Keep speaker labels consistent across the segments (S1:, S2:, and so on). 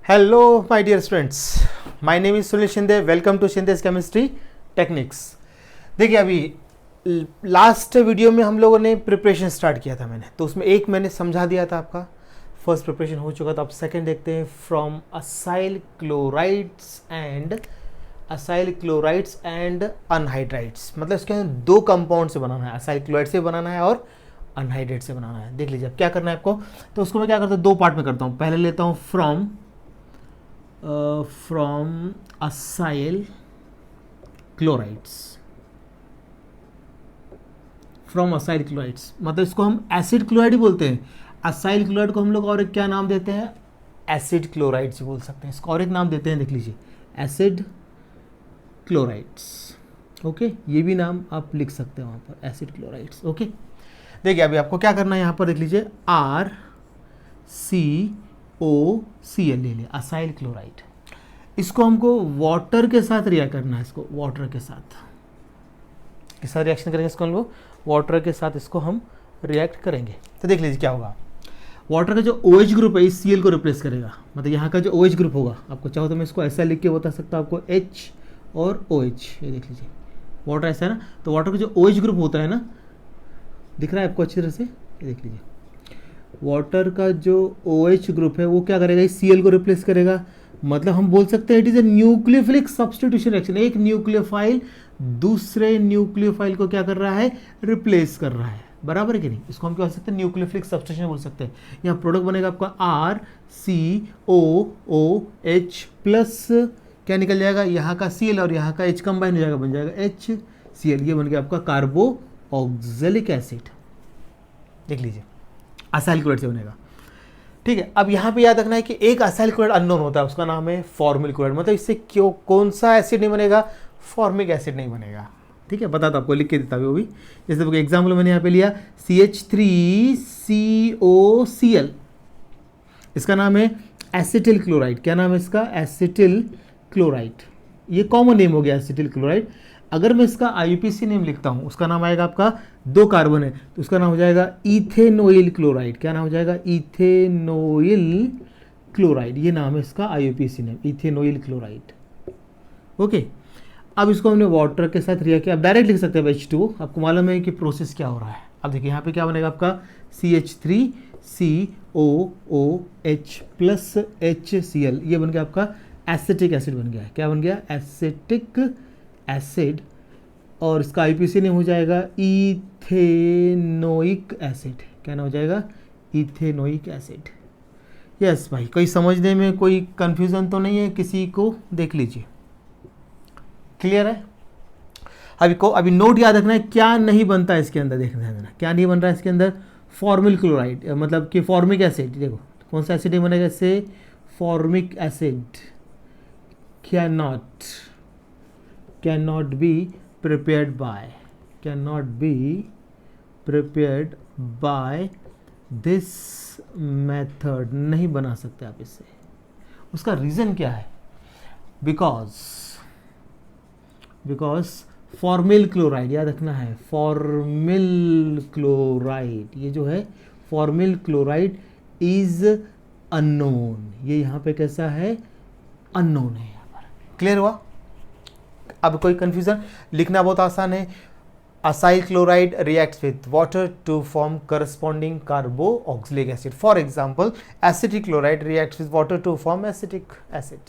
S1: Hello my dear students, my name is Sunil Shinde. Welcome to Shinde's chemistry techniques. देखिए, अभी last video में हम लोगों ने प्रिपरेशन स्टार्ट किया था तो उसमें एक मैंने समझा दिया था, आपका फर्स्ट प्रिपरेशन हो चुका था। अब सेकंड देखते हैं। फ्रॉम असाइल क्लोराइड्स एंड अनहाइड्राइड्स, मतलब इसके अंदर दो कंपाउंड से बनाना है, असाइल क्लोराइड से बनाना है और अनहाइड्रेट से बनाना है। देख लीजिए अब क्या करना है आपको। तो उसको मैं क्या करता हूँ, दो पार्ट में करता हूँ। पहले लेता हूँ फ्रॉम असाइल क्लोराइड्स, मतलब इसको हम एसिड क्लोराइड ही बोलते हैं। असाइल क्लोराइड को हम लोग और एक क्या नाम देते हैं, एसिड क्लोराइड्स बोल सकते हैं। इसको और एक नाम देते हैं, देख लीजिए, एसिड क्लोराइड्स। ओके, ये भी नाम आप लिख सकते हैं वहाँ पर, एसिड क्लोराइड्स। ओके, देखिए अभी आपको क्या करना है, यहाँ पर देख लीजिए RCOCl ले लिया, असाइल क्लोराइड। इसको हमको वाटर के साथ रिएक्ट करना है, इसको वाटर के साथ रिएक्शन करेंगे। इसको हम लोग वाटर के साथ इसको हम रिएक्ट करेंगे। तो देख लीजिए क्या होगा। वाटर का जो OH ग्रुप है इस Cl को रिप्लेस करेगा, मतलब यहाँ का जो OH ग्रुप होगा, आपको चाहो तो मैं इसको ऐसा लिख के बता सकता हूँ आपको, H और OH। ये देख लीजिए, वाटर ऐसा है ना, तो वाटर का जो OH ग्रुप होता है ना, दिख रहा है आपको अच्छी तरह से, ये देख लीजिए, वाटर का जो OH ग्रुप है वो क्या करेगा, इस Cl को रिप्लेस करेगा। मतलब हम बोल सकते हैं it is a nucleophilic substitution reaction. एक न्यूक्लियोफाइल दूसरे न्यूक्लियोफाइल को क्या कर रहा है, रिप्लेस कर रहा है, बराबर है कि नहीं। इसको हम क्या बोल सकते हैं, न्यूक्लियोफिलिक सब्स्टिट्यूशन बोल सकते हैं। यहाँ प्रोडक्ट बनेगा आपका RCOOH प्लस क्या निकल जाएगा, यहाँ का Cl और यहाँ का H कंबाइन हो जाएगा, बन जाएगा HCl। ये बन गया आपका कार्बोक्सिलिक एसिड। देख लीजिए, असाइल क्लोराइड से बनेगा। ठीक है, अब यहाँ पे याद रखना है कि एक असाइल क्लोराइड अननोन होता है, उसका नाम है फॉर्मिल क्लोराइड। मतलब इससे क्यों, कौन सा एसिड नहीं बनेगा, फॉर्मिक एसिड नहीं बनेगा। ठीक है, बता दो आपको, लिख के देता वो भी। जैसे एग्जाम्पल मैंने यहाँ पे लिया CH3COCl, इसका नाम है एसिटिल क्लोराइड। क्या नाम है इसका, एसिटिल क्लोराइड। ये कॉमन नेम हो गया एसिटिल क्लोराइड। अगर मैं इसका IUPAC नेम लिखता हूँ, उसका नाम आएगा आपका, दो कार्बन है तो उसका नाम हो जाएगा इथेनोइल क्लोराइड। क्या नाम हो जाएगा, इथेनोइल क्लोराइड। ये नाम है इसका IUPAC नेम, इथेनोइल क्लोराइड। ओके, अब इसको हमने वाटर के साथ रिएक्ट किया। अब डायरेक्ट लिख सकते हैं H2O। आपको मालूम है कि प्रोसेस क्या हो रहा है। अब देखिए यहाँ पे क्या बनेगा आपका, CH3COOH प्लस HCl। ये बन गया आपका एसिटिक एसिड बन गया है। क्या बन गया, एसिटिक एसिड। और इसका IUPAC नेम हो जाएगा इथेनोइक एसिड। क्या नाम हो जाएगा, इथेनोइक एसिड। यस भाई, कोई समझने में कोई कंफ्यूजन तो नहीं है किसी को, देख लीजिए, क्लियर है। अभी नोट याद रखना है, क्या नहीं बनता है इसके अंदर, देखना है क्या नहीं बन रहा है इसके अंदर, फॉर्मिल क्लोराइड, मतलब कि फॉर्मिक एसिड। देखो कौन सा एसिड नहीं बनेगा इससे, formic acid cannot be prepared by this method। नहीं बना सकते आप इससे। उसका रीज़न क्या है, बिकॉज फॉर्मिल क्लोराइड, याद रखना है, फॉर्मिल क्लोराइड, ये जो है फॉर्मिल क्लोराइड इज अननोन। ये यहाँ पे कैसा है, अननोन है यहाँ पर। क्लियर हुआ। अब कोई कंफ्यूजन, लिखना बहुत आसान है। Acyl chloride reacts with water to form corresponding carboxylic acid. For example acetic chloride reacts with water to form acetic acid.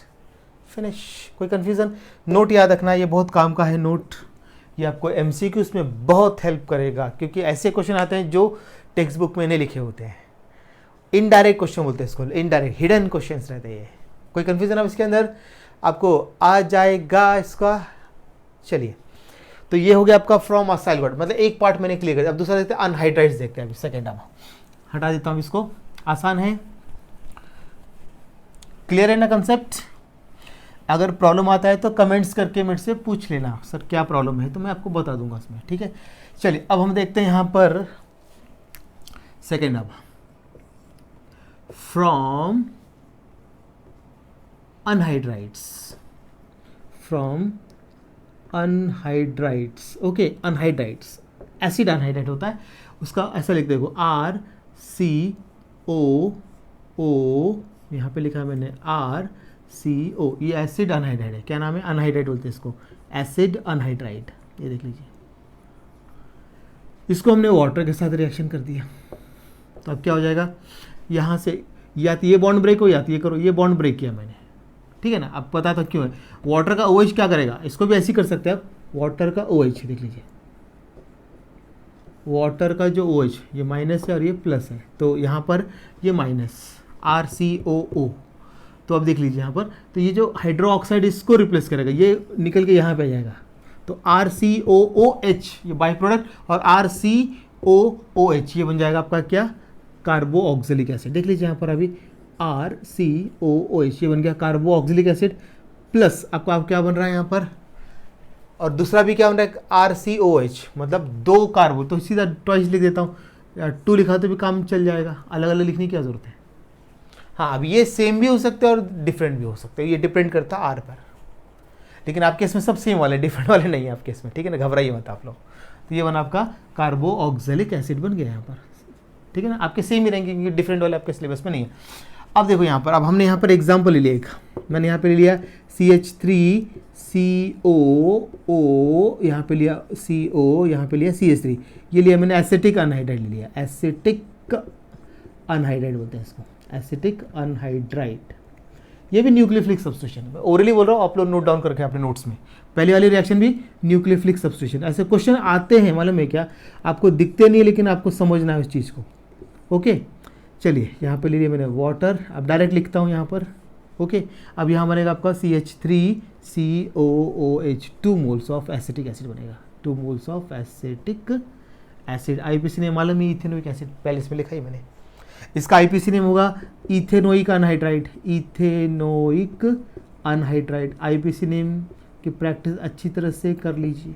S1: Finish. कोई कंफ्यूजन, नोट याद रखना, ये बहुत काम का है नोट। ये आपको MCQs में बहुत हेल्प करेगा, क्योंकि ऐसे क्वेश्चन आते हैं जो टेक्स्ट बुक में नहीं लिखे होते हैं। इनडायरेक्ट क्वेश्चन बोलते हैं इसको, इनडायरेक्ट हिडन क्वेश्चंस रहते हैं। कोई कंफ्यूजन अब इसके अंदर आपको आ जाएगा इसका। चलिए, तो ये हो गया आपका फ्रॉम असाइल क्लोराइड, मतलब एक पार्ट मैंने क्लियर कर दिया। अब दूसरा देखते हैं, अनहाइड्राइड्स देखते हैं। अभी सेकेंड हम हटा देता हूँ इसको, आसान है, क्लियर है ना कंसेप्ट। अगर प्रॉब्लम आता है तो कमेंट्स करके मेरे से पूछ लेना, सर क्या प्रॉब्लम है, तो मैं आपको बता दूंगा उसमें। ठीक है, चलिए अब हम देखते हैं यहाँ पर सेकेंड। अब फ्रॉम अनहाइड्राइड्स, ओके, अनहाइड्राइड्स, एसिड अनहाइड्राइड होता है, उसका ऐसा लिख देखो, RCOOH यहाँ पे लिखा है मैंने RCO, ये एसिड अनहाइड्राइड है। क्या नाम है? अनहाइड्राइड बोलते हैं इसको, एसिड अनहाइड्राइड। ये देख लीजिए, इसको हमने वाटर के साथ रिएक्शन कर दिया, तो अब क्या हो जाएगा, यहाँ से या तो ये बॉन्ड ब्रेक हो या तो ये करो, ये बॉन्ड ब्रेक किया मैंने, ठीक है ना। अब पता था क्यों है, वाटर का OH क्या करेगा, इसको भी ऐसे ही कर सकते हैं आप, वाटर का OH देख लीजिए, वाटर का जो OH ये माइनस है और ये प्लस है, तो यहाँ पर ये माइनस RCOO, तो अब देख लीजिए यहाँ पर, तो ये जो हाइड्रो ऑक्साइड इसको रिप्लेस करेगा, ये निकल के यहाँ पे आ जाएगा, तो RCOOH ये बाई प्रोडक्ट, और RCOOH ये बन जाएगा आपका क्या, कार्बो ऑक्जेलिक एसिड। देख लीजिए यहाँ पर अभी RCOOH ये बन गया कार्बो ऑक्जेलिक एसिड, प्लस आपका क्या बन रहा है यहाँ पर, और दूसरा भी क्या बन रहा है RCOH, मतलब 2 कार्बो, तो सीधा ट्वाइस लिख देता हूँ, या 2 लिखा तो भी काम चल जाएगा, अलग अलग लिखने की क्या जरूरत है। हाँ, अब ये सेम भी हो सकते हैं और डिफरेंट भी हो सकते हैं, ये डिपेंड करता है R पर, लेकिन आपके इसमें सब सेम वाले, डिफरेंट वाले नहीं है आपके इसमें, ठीक है ना, घबराइए मत आप लोग। तो ये बना आपका कार्बो ऑक्जेलिक एसिड बन गया यहाँ पर, ठीक है ना, आपके सेम ही रहेंगे क्योंकि डिफरेंट वाले आपके सिलेबस में नहीं है। अब देखो यहाँ पर, अब हमने यहाँ पर एग्जाम्पल ले लिया एक, मैंने यहाँ पे ले लिया CH3COO, यहाँ पे लिया CO, यहाँ पे लिया CH3, ये लिया मैंने एसिटिक अनहाइड्राइड ले लिया, एसिटिक अनहाइड्राइड बोलते हैं इसको, एसिटिक अनहाइड्राइड। ये भी न्यूक्लियोफिलिक सब्स्टिट्यूशन है, ओरली बोल रहा हूँ, आप लोग नोट डाउन करके अपने नोट्स में, पहली वाली रिएक्शन भी न्यूक्लियोफिलिक सब्स्टिट्यूशन। ऐसे क्वेश्चन आते हैं, मालूम है क्या, आपको दिखते नहीं है लेकिन आपको समझना है उस चीज़ को। ओके, चलिए यहाँ पे ले लिया मैंने वाटर, अब डायरेक्ट लिखता हूँ यहाँ पर। ओके, अब यहाँ बनेगा आपका CH3COOH, 2 moles of acetic acid बनेगा, 2 moles of acetic acid. IPC name मालूम है, इथेनोइक एसिड, पहले इसमें लिखा ही मैंने, इसका IPC नेम होगा ethanoic anhydride, ethanoic anhydride. IPC name की प्रैक्टिस अच्छी तरह से कर लीजिए,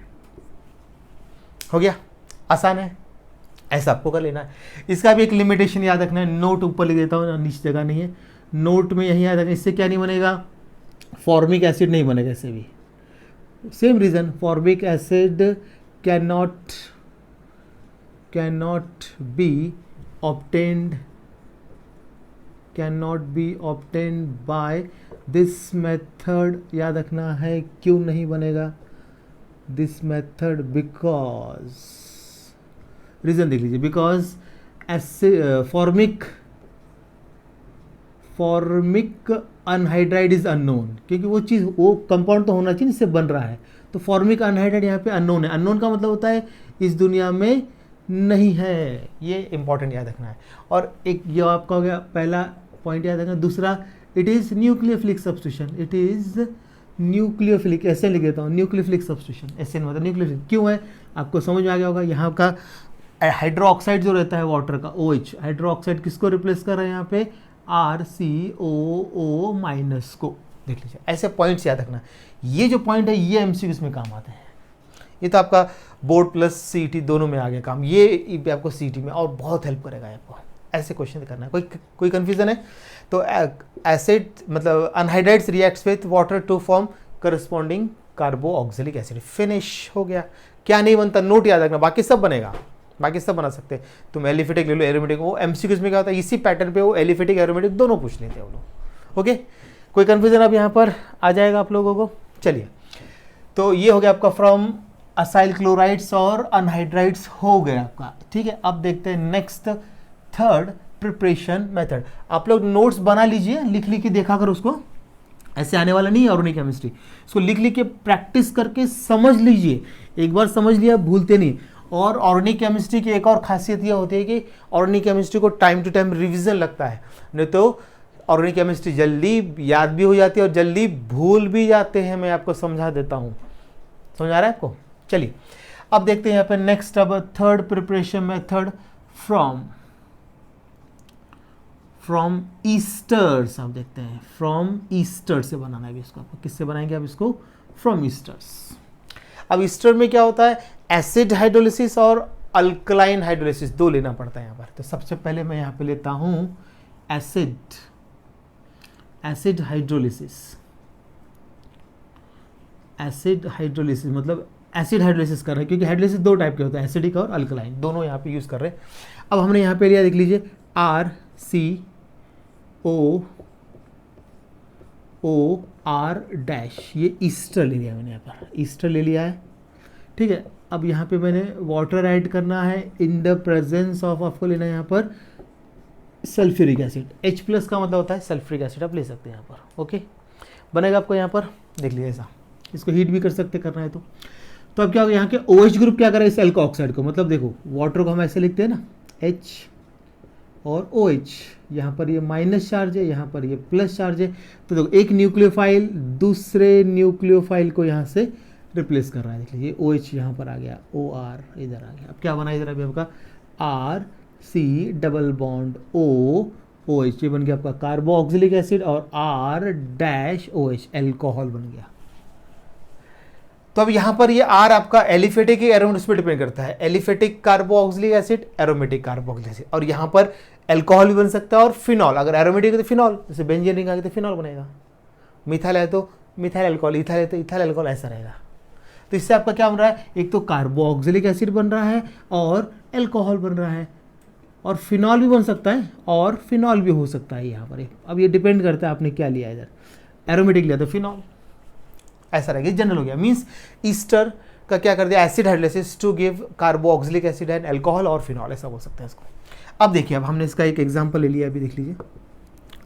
S1: हो गया, आसान है, ऐसा आपको कर लेना है। इसका भी एक लिमिटेशन याद रखना है, नोट ऊपर लिख देता हूँ, नीचे जगह नहीं है, नोट में यही याद रखना, इससे क्या नहीं बनेगा, फॉर्मिक एसिड नहीं बनेगा, इससे भी same reason, formic acid cannot be obtained by this method। याद रखना है क्यों नहीं बनेगा this method, बिकॉज रीजन देख लीजिए, because formic anhydride is unknown, क्योंकि वो चीज़, वो कंपाउंड तो होना चाहिए जिससे बन रहा है, तो फॉर्मिक अनहाइड्राइड यहाँ पे अननोन है। अननोन का मतलब होता है इस दुनिया में नहीं है, ये इंपॉर्टेंट याद रखना है। और एक ये आपका हो गया पहला पॉइंट याद रखना। दूसरा, it is nucleophilic substitution, it is nucleophilic, ऐसे लिख देता हूँ, न्यूक्लियोफिलिक सब्स्टिट्यूशन, ऐसे मतलब न्यूक्लियोफिलिक क्यों है, आपको समझ में आ गया होगा। यहाँ का हाइड्रो ऑक्साइड जो रहता है वाटर का OH, हाइड्रो ऑक्साइड किसको रिप्लेस कर रहे हैं यहाँ पे, RCOO माइनस को। देख लीजिए, ऐसे पॉइंट्स याद रखना, ये जो पॉइंट है ये MCQs में काम आते हैं। ये तो आपका बोर्ड प्लस CET दोनों में आ गया काम, ये आपको CET में और बहुत हेल्प करेगा आपको, ऐसे क्वेश्चन करना है। कोई कंफ्यूजन है तो एसिड मतलब anhydrides reacts with water to form corresponding carboxylic acid, finish हो गया। क्या नहीं बनता, नोट याद रखना, बाकी सब बनेगा, बाकी सब बना सकते हैं। तुम एलिफेटिक ले लो, एरोमेटिक, वो MCQs में क्या होता है, इसी पैटर्न पे वो एलिफेटिक एरोमेटिक दोनों पूछ लेते हैं वो लोग। ओके, कोई कंफ्यूजन अब यहाँ पर आ जाएगा आप लोगों को। चलिए, तो ये हो गया आपका फ्रॉम असाइल क्लोराइड्स और अनहाइड्राइड्स हो गया आपका, ठीक है। अब देखते हैं नेक्स्ट, थर्ड प्रिपरेशन मेथड। आप लोग नोट्स बना लीजिए, लिख लिख के देखा कर उसको, ऐसे आने वाला नहीं है ऑर्गेनिक केमिस्ट्री। इसको लिख लिख के प्रैक्टिस करके समझ लीजिए, एक बार समझ लिया भूलते नहीं। और ऑर्गेनिक केमिस्ट्री की एक और खासियत यह होती है कि ऑर्गेनिक केमिस्ट्री को टाइम टू टाइम रिवीजन लगता है, नहीं तो ऑर्गेनिक केमिस्ट्री जल्दी याद भी हो जाती है और जल्दी भूल भी जाते हैं। मैं आपको समझा देता हूँ, समझ आ रहा है आपको। चलिए अब देखते हैं यहाँ पे नेक्स्ट, अब third preparation method from esters. आप देखते हैं फ्रॉम ईस्टर से बनाना है इसको। आपको किससे बनाएंगे आप इसको, फ्रॉम ईस्टर्स। अब ईस्टर में क्या होता है, एसिड हाइड्रोलिसिस और अल्कलाइन हाइड्रोलिसिस दो लेना पड़ता है यहाँ पर। तो सबसे पहले मैं यहाँ पे लेता हूँ एसिड हाइड्रोलिसिस मतलब एसिड हाइड्रोलिसिस कर रहे हैं, क्योंकि हाइड्रोलिसिस दो टाइप के होते हैं, एसिडिक और अल्कलाइन, दोनों यहाँ पे यूज़ कर रहे हैं। अब हमने यहाँ पे लिया, देख लीजिए, RCOO OR-, ये ईस्टर ले लिया मैंने, यहाँ पर ईस्टर ले लिया है, ठीक है। अब यहाँ पे मैंने वाटर ऐड करना है इन द प्रेजेंस ऑफ, आपको लेना है यहाँ पर सल्फ्यूरिक एसिड, H+ का मतलब होता है सल्फ्यूरिक एसिड, आप ले सकते हैं यहाँ पर, ओके। बनेगा आपको यहाँ पर, देख लीजिए ऐसा, इसको हीट भी कर सकते करना है तो अब क्या होगा, यहाँ के OH ग्रुप क्या करें इस एल्को ऑक्साइड को, मतलब देखो वाटर को हम ऐसे लिखते हैं ना, H और OH, यहाँ पर ये माइनस चार्ज है, यहाँ पर ये प्लस चार्ज है, तो देखो एक न्यूक्लियोफाइल दूसरे न्यूक्लियोफाइल को यहाँ से रिप्लेस कर रहा है, देख लीजिए OH यहाँ पर आ गया, OR इधर आ गया। अब क्या बना इधर अभी आपका RC डबल बॉन्ड OH, ये बन गया आपका कार्बोक्सिलिक एसिड, और R-OH एल्कोहल बन गया। तो अब यहाँ पर ये R आपका एलिफेटिक एरोमेटिक पे डिपेंड करता है, aliphatic carboxylic acid, aromatic carboxylic acid, और यहाँ पर एल्कोहल भी बन सकता है और फिनॉल, अगर एरोमेटिक है तो फिनॉल, जैसे बेंजीन रिंग आ गया तो फिनॉल बनेगा, मिथाइल है तो मिथाइल अल्कोहल, इथाइल है तो इथाइल अल्कोहल, ऐसा रहेगा। तो इससे आपका क्या बन रहा है, एक तो कार्बोक्सिलिक एसिड बन रहा है और एल्कोहल बन रहा है, और फिनॉल भी बन सकता है और फिनॉल भी हो सकता है यहाँ पर। अब ये डिपेंड करता है आपने क्या लिया, इधर एरोमेटिक लिया तो फिनॉल, ऐसा रहेगा, जनरल हो गया। मीन्स ईस्टर का क्या कर दिया, acid hydrolysis to give carboxylic acid and alcohol और फिनॉल, ऐसा बोल सकते हैं इसको। अब देखिए, अब हमने इसका एक एग्जांपल ले लिया, अभी देख लीजिए,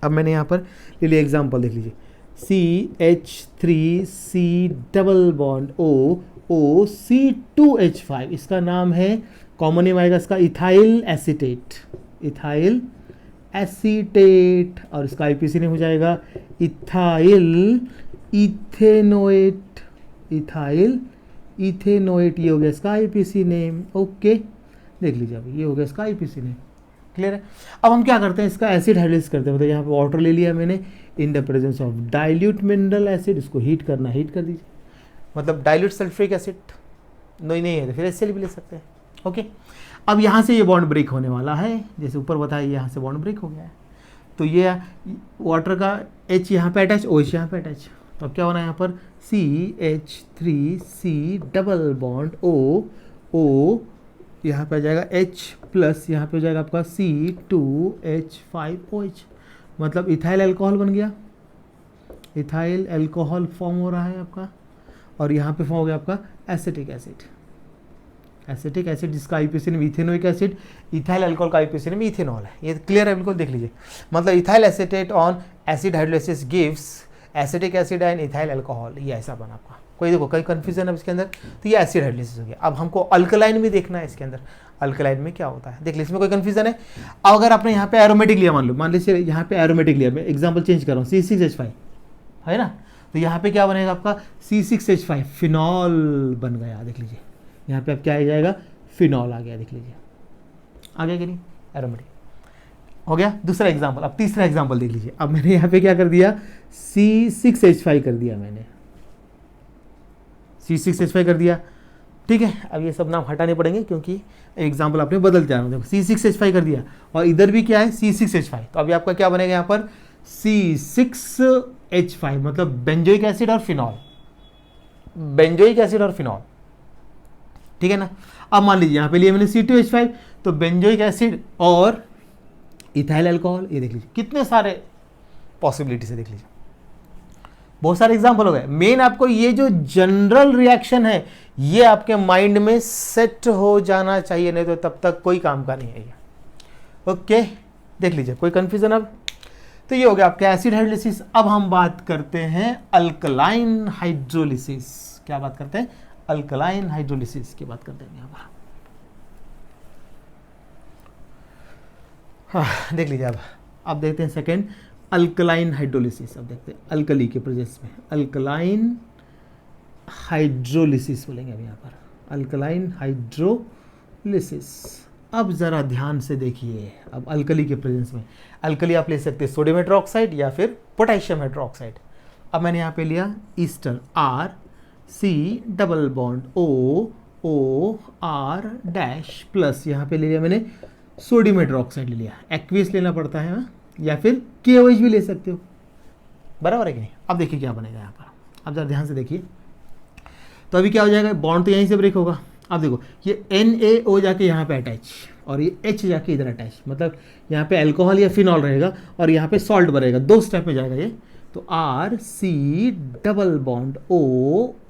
S1: अब मैंने यहाँ पर ले लिया एग्जांपल, देख लीजिए, CH3C डबल बॉन्ड OC2H5, इसका नाम है, कॉमन नेम आएगा इसका इथाइल एसीटेट, इथाइल एसीटेट, और इसका IPC नेम हो जाएगा इथाइल इथेनोएट, इथाइल इथेनोएट, ये हो गया इसका IPC नेम, ओके। देख लीजिए अभी ये हो गया इसका IPC नेम, क्लियर है। अब हम क्या करते हैं, इसका एसिड हाइड्रोलाइज करते हैं, मतलब यहाँ पे वाटर ले लिया मैंने इन the presence of dilute mineral acid, इसको हीट करना, हीट कर दीजिए, मतलब डाइल्यूट सल्फ्यूरिक एसिड, नहीं है तो फिर HCl भी ले सकते हैं, ओके। अब यहाँ से ये बॉन्ड ब्रेक होने वाला है, जैसे ऊपर बताया यहाँ से बॉन्ड ब्रेक हो गया है, तो ये वाटर का H यहाँ पे अटैच, OH यहाँ पे अटैच, तो अब क्या होना है यहाँ पर CH3C डबल बॉन्ड O यहाँ पे आ जाएगा H+, यहाँ पे हो जाएगा आपका C2H5OH, मतलब इथाइल अल्कोहल बन गया, इथाइल अल्कोहल फॉर्म हो रहा है आपका, और यहाँ पे फॉर्म हो गया आपका एसिटिक एसिड, एसिटिक एसिड जिसका IPC name ethanoic acid, ethyl alcohol का IPC नेम इथेनॉल है, ये क्लियर है बिल्कुल, देख लीजिए, मतलब ethyl acetate on acid hydrolysis gives acetic acid and ethyl alcohol, ये ऐसा बना आपका। कोई देखो कोई कंफ्यूजन है इसके अंदर, तो ये एसिड हाइड्रोलाइसिस हो गया। अब हमको अल्कलाइन भी देखना है इसके अंदर, अल्कलाइन में क्या होता है, देख लीजिए, इसमें कोई कंफ्यूजन है। अब अगर आपने यहाँ पे एरोमेटिक लिया, मान लीजिए यहाँ पे एरोमेटिक लिया, मैं एग्जाम्पल चेंज कर रहा हूँ, C6H5 है ना, तो यहाँ पे क्या बनेगा आपका C6H5 फिनॉल बन गया, देख लीजिए यहाँ पे अब क्या आ जाएगा, फिनॉल आ गया, देख लीजिए आ गया कि नहीं, एरोमेटिक हो गया। दूसरा एग्जाम्पल, अब तीसरा एग्जाम्पल देख लीजिए, अब मैंने यहाँ पे क्या कर दिया, C6H5 कर दिया मैंने, C6H5 कर दिया, ठीक है। अब ये सब नाम हटाने पड़ेंगे क्योंकि एग्जाम्पल आपने बदल जा रहा है, C6H5 कर दिया, और इधर भी क्या है C6H5, तो अभी आपका क्या बनेगा यहाँ पर C6H5, मतलब बेंजोइक एसिड और फिनॉल, बेंजोइक एसिड और फिनॉल, ठीक है ना। अब मान लीजिए यहाँ पे लिए मैंने C2H5, तो बेंजोइक एसिड और इथाइल अल्कोहल, ये देख लीजिए कितने सारे पॉसिबिलिटीज है, देख लीजिए बहुत सारे एग्जाम्पल हो गए। मेन आपको ये जो जनरल रिएक्शन है ये आपके माइंड में सेट हो जाना चाहिए, नहीं तो तब तक कोई काम का नहीं है ये, ओके। देख लीजिए कोई कंफ्यूजन अब, तो ये हो गया आपका एसिड हाइड्रोलिसिस। अब हम बात करते हैं अल्कलाइन हाइड्रोलिसिस, क्या बात करते हैं, अल्कलाइन हाइड्रोलिसिस की बात करते हैं यहाँ पर। हाँ देख लीजिए, अब देखते हैं सेकेंड अल्कलाइन हाइड्रोलिसिस। अब देखते हैं अल्कली के प्रेजेंस में अल्कलाइन हाइड्रोलिसिस बोलेंगे अब यहाँ पर, अल्कलाइन हाइड्रोलिसिस। अब ज़रा ध्यान से देखिए, अब अल्कली के प्रेजेंस में अल्कली आप ले सकते हैं सोडियम हाइड्रोक्साइड या फिर पोटेशियम हाइड्रोक्साइड। अब मैंने यहाँ पे लिया Easter RC double bond OR- plus यहाँ पे ले लिया मैंने सोडियम हाइड्रोक्साइड ले लिया, एक्वियस लेना पड़ता है या फिर KOH भी ले सकते हो, बराबर है कि नहीं। अब देखिए क्या बनेगा यहाँ पर, अब जरा ध्यान से देखिए, तो अभी क्या हो जाएगा, बॉन्ड तो यहीं से ब्रेक होगा। अब देखो ये NaO जाके यहाँ पे अटैच और ये H जाके इधर अटैच, मतलब यहाँ पे अल्कोहल या फिनॉल रहेगा और यहाँ पे सॉल्ट बनेगा, दो स्टेप में जाएगा ये, तो R C double bond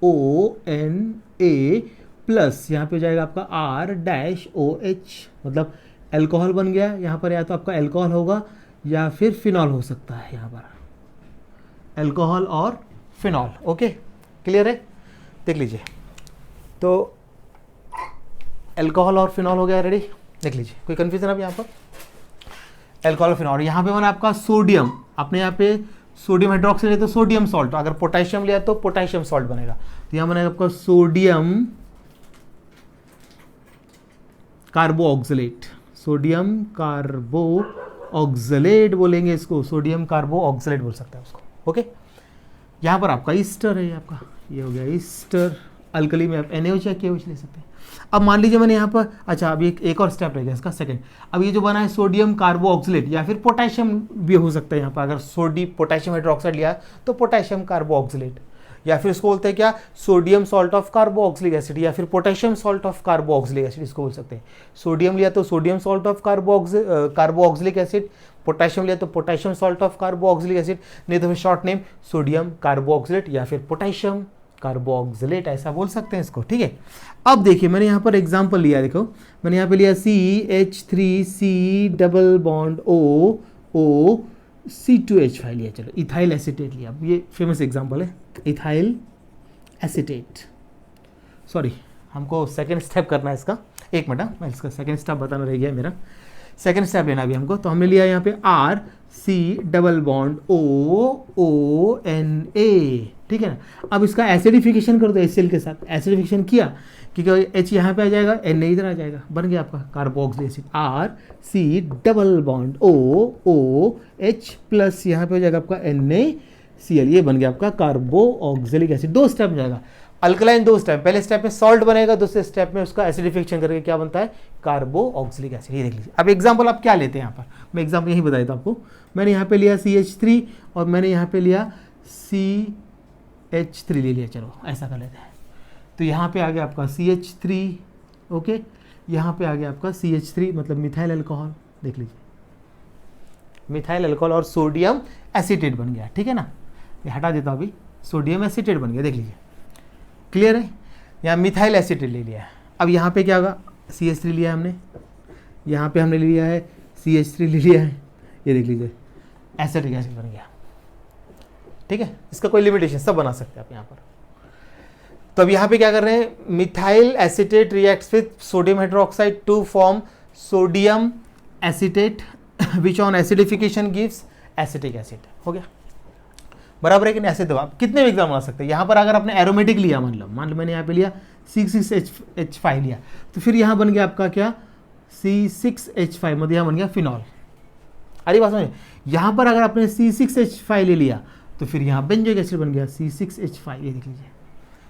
S1: OONA plus यहाँ पे हो जाएगा आपका R-OH, मतलब एल्कोहल बन गया। यहाँ पर या तो आपका एल्कोहल होगा या फिर फिनॉल हो सकता है, यहाँ पर एल्कोहल और फिनॉल। ओके, क्लियर है? देख लीजिए, तो एल्कोहल और फिनॉल हो गया, रेडी? देख लीजिए, कोई कंफ्यूजन अब यहाँ पर? एल्कोहल और फिनॉल। यहाँ पे बना आपका सोडियम, आपने यहाँ पे सोडियम हाइड्रोक्साइड लिया तो सोडियम सॉल्ट, अगर पोटेशियम लिया तो पोटेशियम सॉल्ट बनेगा। तो यहाँ बनेगा आपका सोडियम कार्बो ऑक्सलेट, सोडियम कार्बो ऑक्सलेट बोलेंगे इसको, सोडियम कार्बो ऑक्सलेट बोल सकते हैं उसको। ओके, यहाँ पर आपका ईस्टर है, आपका ये हो गया ईस्टर। अल्कली में आप NaOH या KOH ले सकते हैं। अब मान लीजिए मैंने यहाँ पर, अच्छा अभी एक और स्टेप रहेगा इसका, सेकंड। अब ये जो बना है सोडियम कार्बो ऑक्सलेट या फिर पोटेशियम भी हो सकता है यहाँ पर, अगर पोटेशियम हाइड्रोक्साइड लिया तो पोटेशियम कार्बो ऑक्सलेट, या फिर इसको बोलते हैं क्या, sodium salt of carboxylic acid, या फिर potassium salt of carboxylic acid इसको बोल सकते हैं। सोडियम लिया तो sodium salt of carboxylic acid, potassium लिया तो potassium salt of carboxylic acid, नहीं तो फिर short name sodium carboxylate या फिर पोटेशियम कार्बो ऑक्सिलेट, ऐसा बोल सकते हैं इसको। ठीक है, अब देखिए मैंने यहाँ पर एग्जांपल लिया, देखो मैंने यहाँ पे लिया CH3C डबल बॉन्ड OC2H5 लिया, चलो इथाइल एसीटेट लिया। अब ये फेमस एग्जांपल है, इथाइल एसीटेट। सॉरी, हमको सेकेंड स्टेप करना है इसका, एक मिनट, मैं इसका सेकेंड स्टेप बताना रह गया मेरा, सेकेंड स्टेप लेना भी हमको। तो हमने लिया यहाँ पे RC डबल बॉन्ड OONA, ठीक है ना। अब इसका एसिडिफिकेशन कर दो HCl के साथ, एसिडिफिकेशन किया क्योंकि H यहाँ पे आ जाएगा, Na इधर आ जाएगा, बन गया आपका carboxylic acid, RC double bond OOH plus यहाँ पे हो जाएगा आपका NaCl, ये बन गया आपका कार्बोक्सिलिक एसिड। दो स्टेप जाएगा, अल्कलाइन दो स्टेप, पहले स्टेप में सॉल्ट बनेगा, दूसरे स्टेप में उसका एसिडिफिकेशन करके क्या बनता है, कार्बोक्सिलिक एसिड। ये देख लीजिए। अब एग्जांपल आप क्या लेते हैं यहाँ पर, मैं एग्जांपल यही बताया था आपको। मैंने यहाँ पे लिया CH3 और मैंने यहाँ पे लिया CH3 ले लिया, चलो ऐसा कर लेते हैं। तो यहाँ पे आ गया आपका CH3, ओके, यहाँ पे आ गया आपका CH3 मतलब मिथाइल अल्कोहल, देख लीजिए मिथाइल अल्कोहल और सोडियम एसीटेट बन गया, ठीक है ना। ये हटा देता हूँ अभी, सोडियम एसीटेट बन गया, देख लीजिए, क्लियर है। यहाँ मिथाइल एसीटेट ले लिया है। अब यहाँ पे क्या होगा, CH3 लिया है हमने, यहाँ पे हमने लिया है CH3 ले लिया है, ये देख लीजिए एसिटिक एसिड बन गया, ठीक है। इसका कोई लिमिटेशन, सब बना सकते हैं आप यहाँ पर। तो अब यहाँ पे क्या कर रहे हैं, methyl acetate reacts with sodium hydroxide to form sodium acetate which on acidification gives acetic acid, हो गया, बराबर है कि नहीं। ऐसे तो आप कितने भी एग्जाम बना सकते हैं। यहाँ पर अगर आपने एरोमेटिक लिया, मान लो मैंने यहाँ पे लिया C6H5 लिया, तो फिर यहाँ बन गया आपका क्या, C6H5, मतलब यहाँ बन गया फिनॉल। अरे बात समझे, यहाँ पर अगर आपने C6H5 ले लिया तो फिर यहाँ बेंजोइक एसिड बन गया C6H5, ये देख लीजिए,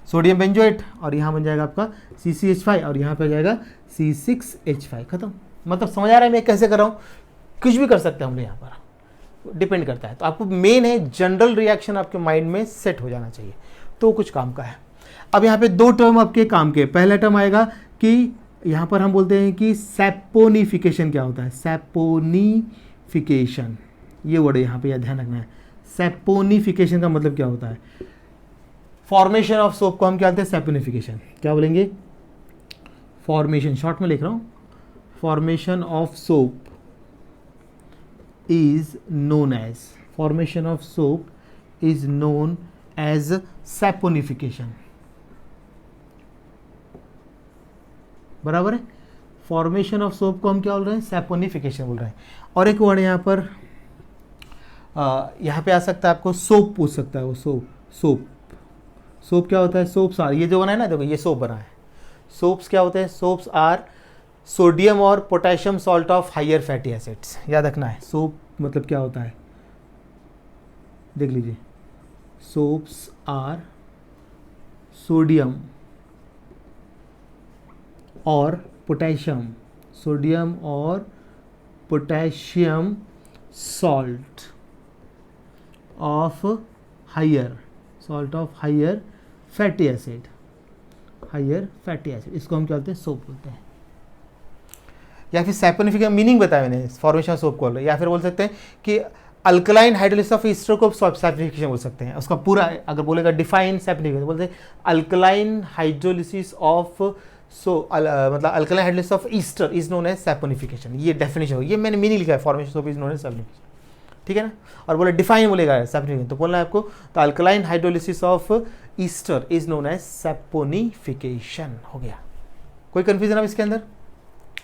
S1: सोडियम बेंजोएट, और यहाँ बन जाएगा आपका CCH5 और यहाँ पे जाएगा C6H5, खत्म। मतलब समझ आ रहा है मैं कैसे कर रहा हूँ, कुछ भी कर सकते हैं हम लोग यहाँ पर, डिपेंड करता है। तो आपको मेन है जनरल रिएक्शन आपके माइंड में सेट हो जाना चाहिए, तो कुछ काम का है। अब यहाँ पे दो टर्म आपके काम के, पहला टर्म आएगा कि यहाँ पर हम बोलते हैं कि सैपोनिफिकेशन क्या होता है, सैपोनिफिकेशन, ये वर्ड यहाँ पे ध्यान रखना है। सैपोनिफिकेशन का मतलब क्या होता है, फॉर्मेशन ऑफ सोप को हम क्या बोलते हैं, सैपोनिफिकेशन। क्या बोलेंगे, फॉर्मेशन, शॉर्ट में लिख रहा हूँ, formation of soap is known as, formation of soap is known as saponification, बराबर है। फॉर्मेशन ऑफ सोप को हम क्या बोल रहे हैं, सैपोनिफिकेशन बोल रहे हैं। और एक वर्ड यहाँ पर यहाँ पे आ सकता है, आपको सोप पूछ सकता है, वो सोप क्या होता है, सोप्स आर, ये जो बना है ना, देखो ये सोप बना है, सोप्स क्या होते हैं, सोप्स आर सोडियम और potassium salt of higher fatty acids, याद रखना है। सोप मतलब क्या होता है, देख लीजिए, सोप्स आर सोडियम और पोटेशियम, सोडियम और potassium salt of higher fatty acid, इसको हम क्या बोलते हैं, सोप बोलते हैं। या फिर सैपोनिफिकेशन मीनिंग बताया मैंने, फॉर्मेशन ऑफ सोप को, या फिर बोल सकते हैं कि अल्कलाइन हाइड्रोलिसिस ऑफ ईस्टर को सैपोनिफिकेशन बोल सकते हैं। उसका पूरा अगर बोलेगा डिफाइन सैपोनिफिकेशन बोलते हैं अल्कलाइन हाइड्रोलिसिस ऑफ मतलब alkaline hydrolysis of ester is known as saponification. ये डेफिनेशन होगी, ये मैंने मीनिंग लिखा है, formation of is known as saponification, ठीक है ना। और बोले डिफाइन बोलेगा सैपोनिफिकेशन तो बोलना है आपको, तो alkaline hydrolysis of ester is known as saponification हो गया। कोई कंफ्यूजन अब इसके अंदर?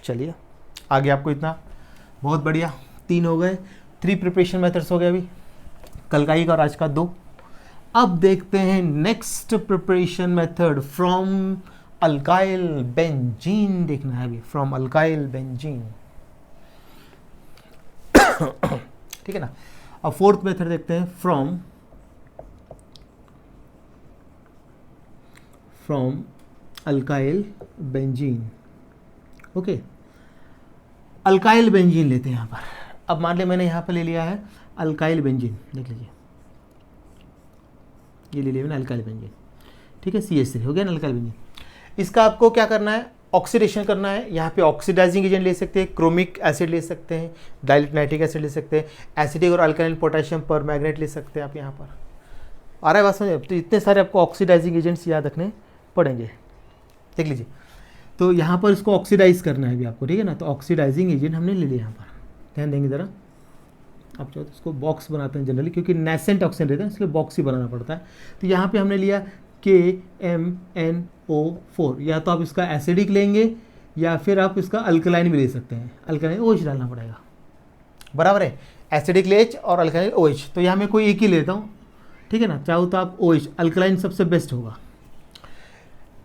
S1: चलिए आगे आपको इतना बहुत बढ़िया, 3 हो गए, 3 प्रिपरेशन मेथड्स हो गए अभी, कल का 1 और आज का 2। अब देखते हैं next preparation method from alkyl benzene, देखना है अभी फ्रॉम अल्काइल बेंजीन, ठीक है ना। अब 4th मेथड देखते हैं from alkyl benzene. Okay, alkyl benzene लेते हैं यहाँ पर। अब मान लिया मैंने यहाँ पर ले लिया है अल्काइल बेंजीन, देख लीजिए ये ले लिया मैंने अल्काइल बेंजीन, ठीक है, CH3 हो गया ना अल्काइल बेंजीन। इसका आपको क्या करना है, ऑक्सीडेशन करना है। यहाँ पे ऑक्सीडाइजिंग एजेंट ले सकते हैं, क्रोमिक एसिड ले सकते हैं, डाइल्यूट नाइट्रिक एसिड ले सकते हैं, एसिटिक और अल्काइल पोटेशियम परमैंगनेट ले सकते हैं आप यहाँ पर। आ रहा है बात समझ? तो इतने सारे आपको ऑक्सीडाइजिंग एजेंट्स याद रखने पड़ेंगे, देख लीजिए। तो यहाँ पर इसको ऑक्सीडाइज करना है भी आपको, ठीक है ना। तो ऑक्सीडाइजिंग एजेंट हमने ले लिया यहाँ पर, ध्यान देंगे ज़रा। आप चाहो तो इसको बॉक्स बनाते हैं जनरली, क्योंकि नेसेंट ऑक्सीजन रहता है इसलिए बॉक्स ही बनाना पड़ता है। तो यहाँ पे हमने लिया KMNO4, या तो आप इसका एसिडिक लेंगे या फिर आप इसका अल्कलाइन भी ले सकते हैं, अल्कलाइन OH डालना पड़ेगा, बराबर है, एसिडिक लेच और अल्कलाइन OH। तो यहाँ मैं कोई एक ही लेता हूँ, ठीक है ना। चाहो तो आप OH, अल्कलाइन सबसे बेस्ट होगा,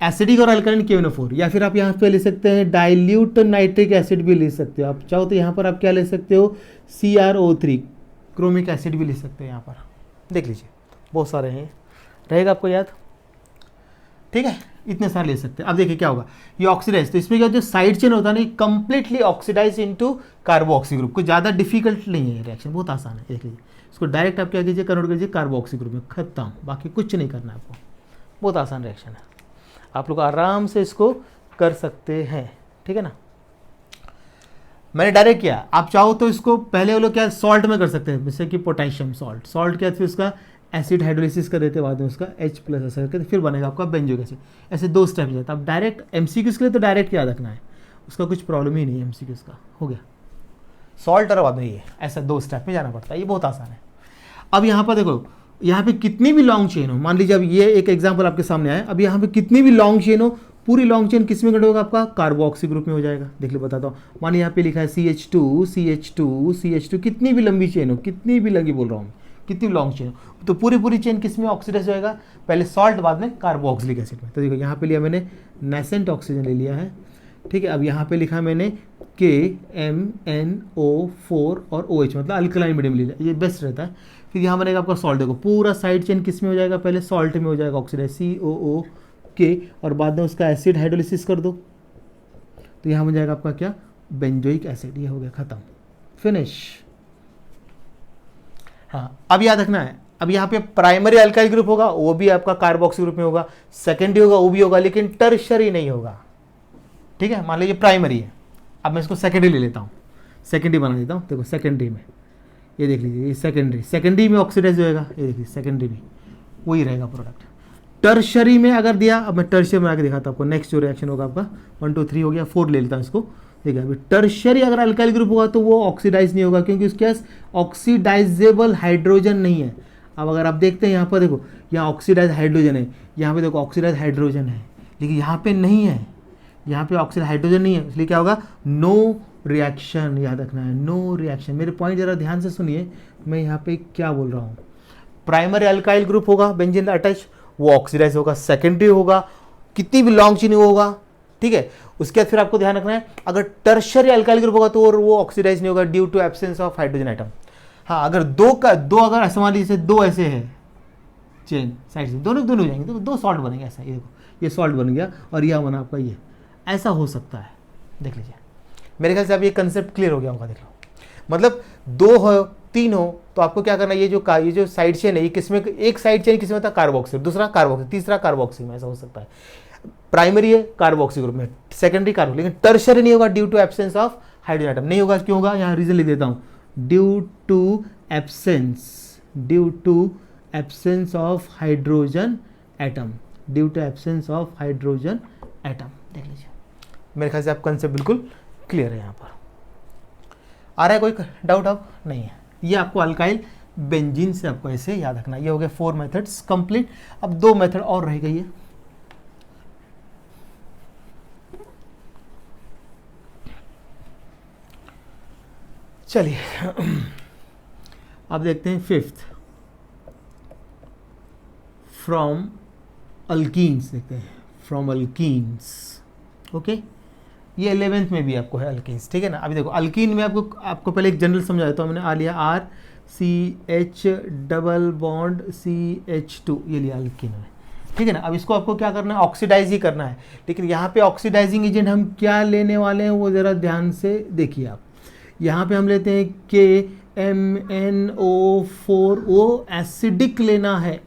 S1: एसिडिक और अल्कलाइन KMNO4, या फिर आप यहाँ पे ले सकते हैं डाइल्यूट नाइट्रिक एसिड भी ले सकते हो। आप चाहो तो यहाँ पर आप क्या ले सकते हो, CrO3 क्रोमिक एसिड भी ले सकते हैं यहाँ पर, देख लीजिए बहुत सारे हैं, रहेगा आपको याद, ठीक है। इतने सारे ले सकते हैं। अब देखिए क्या होगा, ये ऑक्सीडाइज, तो इसमें क्या जो साइड चेन होता है ना, completely oxidise into carboxy group. कोई ज़्यादा डिफिकल्ट नहीं है रिएक्शन, बहुत आसान है, देख लीजिए। इसको डायरेक्ट आप क्या कीजिए, कन्वर्ट कीजिए कार्बोक्सी ग्रुप में, खत्म, बाकी कुछ नहीं करना आपको, बहुत आसान रिएक्शन है, आप लोग आराम से इसको कर सकते हैं, ठीक है ना। मैंने डायरेक्ट किया, आप चाहो तो इसको पहले वो लोग क्या सॉल्ट में कर सकते हैं, जैसे कि पोटेशियम सॉल्ट क्या, फिर उसका एसिड हाइड्रोलिसिस कर देते, बाद में उसका H+ ऐसा करके फिर बनेगा आपका बेंजोइक एसिड। ऐसे 2 स्टेप जाता है। आप डायरेक्ट MCQs के लिए तो डायरेक्ट याद रखना है, उसका कुछ प्रॉब्लम ही नहीं है, MCQs का हो गया। सॉल्ट और बाद में ये ऐसा 2 स्टेप में जाना पड़ता है, ये बहुत आसान है। अब यहाँ पर देखो, यहाँ पे कितनी भी लॉन्ग चेन हो, मान लीजिए अब ये एक एग्जाम्पल आपके सामने आया, अब यहाँ पे कितनी भी लॉन्ग चेन हो, पूरी लॉन्ग चेन किस में कट होगा, आपका कार्बोक्सी ग्रुप में हो जाएगा। देख लो बताता हूँ, मान यहाँ पे लिखा है CH2, कितनी भी लंबी चेन हो, कितनी भी लंबी बोल रहा हूँ, कितनी लॉन्ग चेन हो, तो पूरी चेन किस में ऑक्सीडाइज होएगा, पहले सॉल्ट बाद में कार्बोक्सिलिक एसिड में। तो देखो यहाँ पे लिया मैंने नेसेंट ऑक्सीजन ले लिया है, ठीक है। अब यहाँ पे लिखा मैंने KMNO4 और OH, मतलब अल्कलाइन मीडियम ले लिया, ये बेस्ट रहता है। फिर यहाँ बनेगा आपका सॉल्ट, देखो पूरा साइड चेन किस में हो जाएगा, पहले सॉल्ट में हो जाएगा ऑक्सीडाइज COOK, और बाद में उसका एसिड हाइड्रोलिसिस कर दो, तो यहाँ बन जाएगा आपका क्या, बेंजोइक एसिड। ये हो गया खत्म, फिनिश। हाँ, अब याद रखना है, अब यहाँ पे प्राइमरी अल्काइल ग्रुप होगा, वो भी आपका कार्बोक्सी ग्रुप में होगा, सेकेंडरी होगा वो भी होगा, लेकिन टर्शरी नहीं होगा, ठीक है। मान लीजिए प्राइमरी है, अब मैं इसको सेकेंडरी ले लेता हूँ, सेकेंडरी बना देता हूँ। देखो सेकेंडरी में ये देख लीजिए, ये सेकेंडरी में ऑक्सीडाइज होएगा, ये देखिए सेकेंडरी में वही रहेगा प्रोडक्ट। टर्शरी में अगर दिया, अब मैं टर्शरी बना के दिखाता हूँ आपको, नेक्स्ट जो रिएक्शन होगा आपका 1 2 3 हो गया, 4 ले लेता हूँ इसको। देखिए अभी टर्शरी अगर अल्काइल ग्रुप होगा तो वो ऑक्सीडाइज नहीं होगा, क्योंकि उसके पास ऑक्सीडाइजेबल हाइड्रोजन नहीं है। अब अगर आप देखते हैं यहाँ पर, देखो यहाँ ऑक्सीडाइज हाइड्रोजन है, यहाँ पे देखो ऑक्सीडाइज हाइड्रोजन है, लेकिन यहाँ पे नहीं है, यहाँ पे ऑक्सीडाइज हाइड्रोजन नहीं है, इसलिए क्या होगा, नो रिएक्शन। याद रखना है, नो रिएक्शन। मेरे पॉइंट जरा ध्यान से सुनिए, मैं यहाँ पे क्या बोल रहा हूँ। प्राइमरी अल्काइल ग्रुप होगा बेंजीन अटैच, वो ऑक्सीडाइज होगा, सेकेंडरी होगा, कितनी भी लॉन्ग चेन होगा, ठीक है। उसके बाद फिर आपको ध्यान रखना है, अगर टर्शरी अल्काइल ग्रुप होगा तो वो ऑक्सीडाइज नहीं होगा due to absence of hydrogen item. हाँ, अगर दो अगर ऐसा मान लीजिए 2 ऐसे है चेन साइड से, दोनों हो जाएंगे तो 2 सॉल्ट बनेंगे। ऐसा ये देखो, ये सॉल्ट बन गया और यह बना आपका ये, ऐसा हो सकता है। देख लीजिए, मेरे ख्याल से अब ये कंसेप्ट क्लियर हो गया होगा। देख लो, मतलब 2 हो 3 हो तो आपको क्या करना है, ये जो साइड चेन है, ये किसमें, एक साइड चेन किसमें होता है, कार्बोक्सी, दूसरा कार्बोक्सी, तीसरा कार्बोक्सी में, ऐसा हो सकता है। प्राइमरी है कार्बोक्सी ग्रुप में, सेकेंडरी कार्बो, लेकिन टर्शरी नहीं होगा due to absence of hydrogen item. नहीं होगा, क्यों होगा, यहाँ रीजन लिख देता हूँ, due to absence, due to absence of hydrogen atom, due to absence of hydrogen atom. देख लीजिए, मेरे ख्याल से आप कंसेप्ट बिल्कुल क्लियर है। यहाँ पर आ रहा है कोई डाउट? अब नहीं है। ये आपको अल्काइल बेंजीन से आपको ऐसे याद रखना। ये हो गए 4 मेथड्स कंप्लीट। अब 2 मेथड और रह गई है। चलिए अब देखते हैं 5th, फ्रॉम अल्कीन्स देखते हैं, फ्रॉम अल्कीन्स। ओके, ये 11th में भी आपको है अल्कीन्स, ठीक है ना। अभी देखो अल्कीन में आपको पहले एक जनरल समझा देता हूँ। मैंने आ लिया RCH डबल बॉन्ड CH2, ये लिया अल्कीन में, ठीक है ना। अब इसको आपको क्या करना है, ऑक्सीडाइज ही करना है। लेकिन यहाँ पे ऑक्सीडाइजिंग एजेंट हम क्या लेने वाले हैं वो ज़रा ध्यान से देखिए आप। यहाँ पे हम लेते हैं KMNO4, वो एसिडिक लेना है,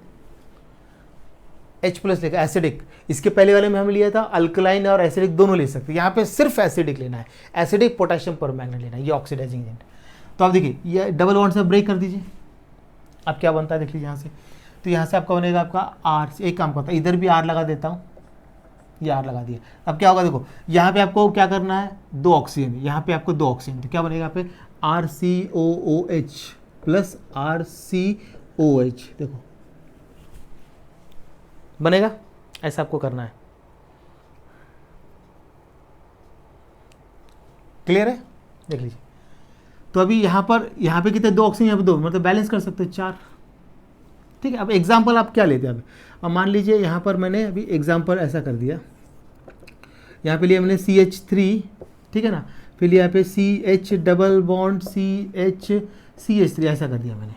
S1: H+ लेगा एसिडिक। इसके पहले वाले में हम लिया था अल्कलाइन और एसिडिक दोनों ले सकते हैं। यहाँ पे सिर्फ एसिडिक लेना है, एसिडिक पोटेशियम परमैंगनेट लेना है, ये ऑक्सीडाइजिंग एजेंट। तो आप देखिए ये डबल बॉन्ड से ब्रेक कर दीजिए। अब क्या बनता है देख लीजिए यहाँ से। तो यहाँ से आपका बनेगा आपका R। एक काम करता है, इधर भी R लगा देता हूँ, ये R लगा दिया। अब क्या होगा देखो, यहाँ पे आपको क्या करना है, 2 ऑक्सीजन, यहाँ पे आपको 2 ऑक्सीजन। तो क्या बनेगा यहाँ पे RCOOH प्लस RCOH, देखो बनेगा। ऐसा आपको करना है। क्लियर है? देख लीजिए। तो अभी यहाँ पे कितने, 2 ऑक्सीजन, यहाँ पे 2, मतलब बैलेंस कर सकते हैं 4। ठीक है। अब एग्जाम्पल आप क्या लेते हैं? अब मान लीजिए यहाँ पर मैंने अभी एग्जाम्पल ऐसा कर दिया, यहाँ पे लिया मैंने CH3, ठीक है ना। फिर यहाँ पे CH डबल बॉन्ड CH3 ऐसा कर दिया मैंने।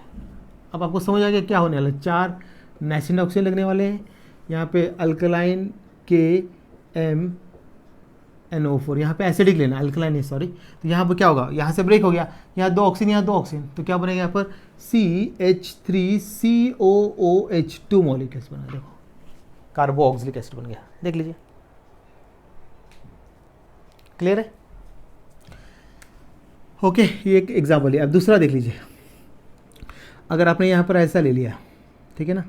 S1: अब आपको समझ आ गया क्या होने वाला है, 4 नेशनल ऑक्सीजन लगने वाले हैं। यहाँ पे अल्कलाइन KMNO4, यहाँ पे एसिडिक लेना, अल्कलाइन है सॉरी। तो यहाँ पर क्या होगा, यहाँ से ब्रेक हो गया, यहाँ 2 ऑक्सीजन, यहाँ 2 ऑक्सीजन। तो क्या बनेगा यहाँ पर CH3COOH 2 मॉलिक्यूल्स बना, देखो कार्बोक्सिलिक एसिड बन गया। देख लीजिए, क्लियर है? ओके, ये एक एग्जाम्पल है। अब दूसरा देख लीजिए। अगर आपने यहाँ पर ऐसा ले लिया, ठीक है ना,